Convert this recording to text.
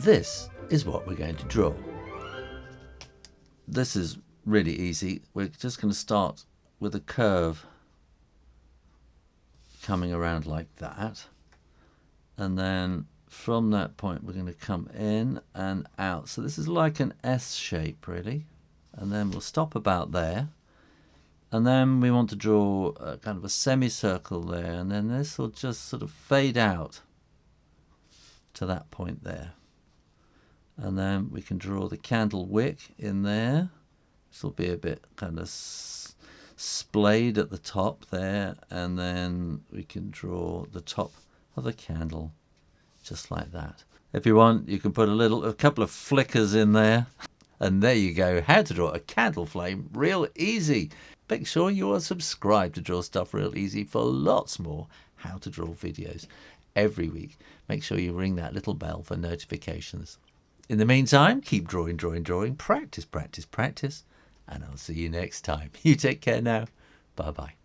this is what we're going to draw. This is really easy. We're just going to start with a curve coming around like that, and then from that point we're going to come in and out. So this is like an S shape really, and then we'll stop about there, and then we want to draw a kind of a semicircle there, and then this will just sort of fade out to that point there, and then we can draw the candle wick in there. This will be a bit kind of splayed at the top there, and then we can draw the top of the candle just like that. If you want, you can put a couple of flickers in there, and there you go. How to draw a candle flame real easy. Make sure you are subscribed to Draw Stuff Real Easy for lots more how to draw videos every week. Make sure you ring that little bell for notifications. In the meantime, keep drawing, practice, practice, practice, and I'll see you next time. You take care now. Bye-bye.